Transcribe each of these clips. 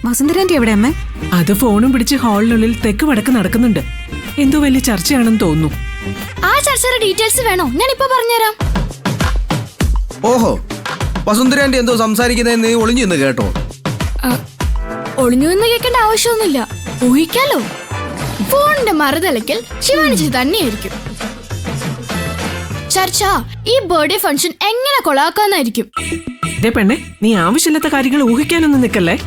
വസുന്ധരാന്റി എവിടെ അമ്മേ? അത് ഫോണും പിടിച്ച് ഹാളിനുള്ളിൽ തെക്ക് വടക്ക് നടക്കുന്നുണ്ട്. എന്തോ വലിയ ചർച്ചയാണെന്ന് തോന്നുന്നു. ആ ചർച്ചയുടെ ഡീറ്റെയിൽസ് വേണോ? ഞാൻ ഇപ്പൊ പറഞ്ഞുതരാം. ഓഹോ, വസുന്ധരാന്റി എന്തോ സംസാരിക്കുന്നതെന്ന് നീ ഒളിഞ്ഞു നിന്ന് കേട്ടോ? ഒളിഞ്ഞു നിന്ന് കേൾക്കേണ്ട ആവശ്യമൊന്നുമില്ല, ഊഹിക്കാലോ. ഫോണിന്റെ മറുതലയ്ക്കൽ ശിവാനി ചേച്ചി തന്നെയായിരിക്കും. ചർച്ച ഈ ബർത്ത്ഡേ ഫംഗ്ഷൻ എങ്ങനെ കൊളാക്കാന്നായിരിക്കും. പെണ്ണെ, നീ ആവശ്യമില്ലാത്ത കാര്യങ്ങൾ ഊഹിക്കാനൊന്നും നിക്കല്ലേ.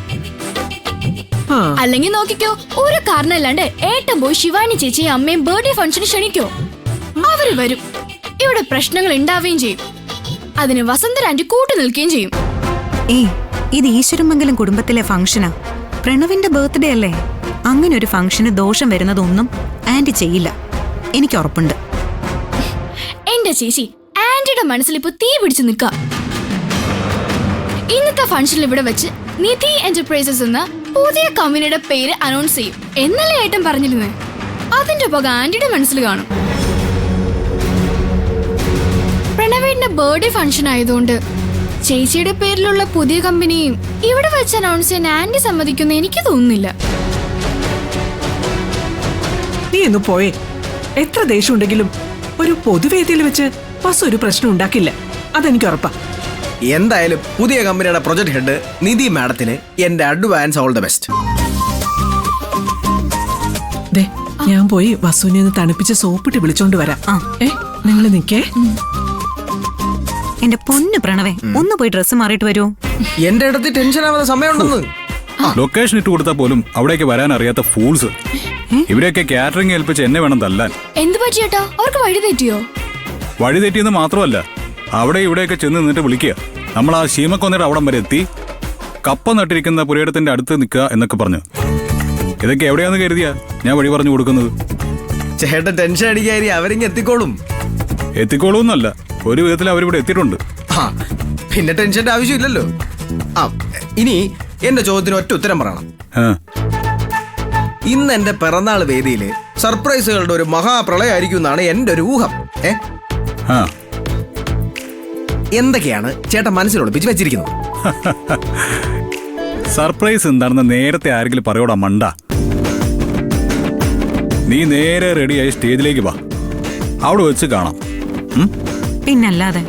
അല്ലെങ്കിൽ നോക്കിക്കോ, ഒരു കാരണമില്ലാണ്ട് ഏട്ടൻ പോയി ശിവാനി ചേച്ചിയും അമ്മയും ബർത്ത്ഡേ ഫംഗ്ഷന് ക്ഷണിക്കോ. അവര് വരും, ഇവിടെ പ്രശ്നങ്ങൾ ഉണ്ടാവുകയും ചെയ്യും. അതിന് വസുന്ധരാന്റി കൂട്ടു നിൽക്കുകയും ചെയ്യും. ഇത് ഈശ്വരമംഗലം കുടുംബത്തിലെ ഫംഗ്ഷനാ. പ്രണവിന്റെ ബർത്ത്ഡേ അല്ലേ? അങ്ങനെ ഒരു ഫംഗ്ഷന് ദോഷം വരുന്നതൊന്നും ആന്റി ചെയ്യില്ല, എനിക്ക് ഉറപ്പുണ്ട്. എന്റെ ചേച്ചി, ആന്റിയുടെ മനസ്സിൽ ഇപ്പൊ തീ പിടിച്ചു നിൽക്ക. ഇന്നത്തെ ഫംഗ്ഷനിൽ ഇവിടെ വെച്ച് നിധി എന്റർപ്രൈസസ് എന്ന പുതിയ കമ്പനിയുടെ പേര് അനൗൺസ് ചെയ്യും എന്നല്ലേ ഏട്ടൻ പറഞ്ഞിരുന്നേ. അതിന്റെ പുക ആന്റിയുടെ മനസ്സിൽ കാണും. പ്രണവേടിന്റെ ബർത്ത്ഡേ ഫംഗ്ഷൻ ആയതുകൊണ്ട് ചേച്ചിയുടെ പേരിലുള്ള പുതിയ കമ്പനിയും ഇവിടെ വെച്ച് അനൗൺസ് ചെയ്യാൻ ആന്റി സമ്മതിക്കുന്ന എനിക്ക് തോന്നുന്നില്ല. നീ ഒന്ന് പോയേ. എത്ര ദേഷ്യം ഉണ്ടെങ്കിലും ഒരു പൊതുവേദിയിൽ വെച്ച് ബസ് ഒരു പ്രശ്നം ഉണ്ടാക്കില്ല, അതെനിക്ക് ഉറപ്പാ. എന്തായാലും പുതിയ കമ്പനിയുടെ പ്രൊജക്ട് ഹെഡ് നിധി മാഡത്തിന് എന്റെ അഡ്വാൻസ് ഓൾ ദ ബെസ്റ്റ്. ഞാൻ പോയി വസുവിനെ ഒന്ന് തണുപ്പിച്ച് സോപ്പിട്ട് വിളിച്ചോണ്ട് വരാം. നിങ്ങൾ നിക്കേ. എന്റെ പൊന്നു പ്രണവേ, ഒന്ന് പോയി ഡ്രസ്സ് മാറിയിട്ട് വരുമോ? എന്റെ ഇടത്ത് ടെൻഷൻ ആവാതെ സമയമുണ്ടെന്ന്. ലൊക്കേഷൻ ഇട്ട് കൊടുത്താൽ പോലും അവിടേക്ക് വരാൻ അറിയാത്ത ഫൂൾസ്. ഇവരെയൊക്കെ കാറ്ററിംഗ് ഏൽപ്പിച്ച് എന്നെ വേണം തല്ലാൻ. എന്ത് പറ്റിയേട്ടാ? അവർക്ക് വഴി തെറ്റിയോ? വഴി തെറ്റിയെന്ന് മാത്രമല്ല, അവിടെ ഇവിടെയൊക്കെ ചെന്ന് നിന്നിട്ട് വിളിക്കുക. നമ്മൾ ആ ശീമക്കൊന്നയുടെ അവിടം വരെ എത്തി, കപ്പ നട്ടിരിക്കുന്ന പുരയിടത്തിന്റെ അടുത്ത് നിൽക്കുക എന്നൊക്കെ പറഞ്ഞു. ഇതൊക്കെ എവിടെയാന്ന് കരുതിയാ ഞാൻ വഴി പറഞ്ഞു കൊടുക്കുന്നത്? ചേട്ടൻ ടെൻഷൻ അടിക്കാരി, അവരിങ്ങ് എത്തിക്കോളും. എത്തിക്കോളൂന്നല്ല, ഒരു വിധത്തിൽ അവരിവിടെ എത്തിയിട്ടുണ്ട്. പിന്നെ ടെൻഷന്റെ ആവശ്യമില്ലല്ലോ. ഇനി എന്റെ ചോദ്യത്തിന് ഒറ്റ ഉത്തരം പറയണം. ഇന്ന് എന്റെ പിറന്നാൾ വേദിയില് സർപ്രൈസുകളുടെ ഒരു മഹാപ്രളയമായിരിക്കും എന്നാണ് എന്റെ ഒരു ഊഹം. എന്തൊക്കെയാണ് ചേട്ടൻ മനസ്സിൽ ഒളിപ്പിച്ച് വെച്ചിരിക്കുന്നത്? സർപ്രൈസ് എന്താണെന്ന് നേരത്തെ ആരെങ്കിലും പറയോടാ മണ്ട. നീ നേരെ റെഡിയായി സ്റ്റേജിലേക്ക് വാ, അവിടെ വെച്ച് കാണാം. പിന്നല്ലാതെ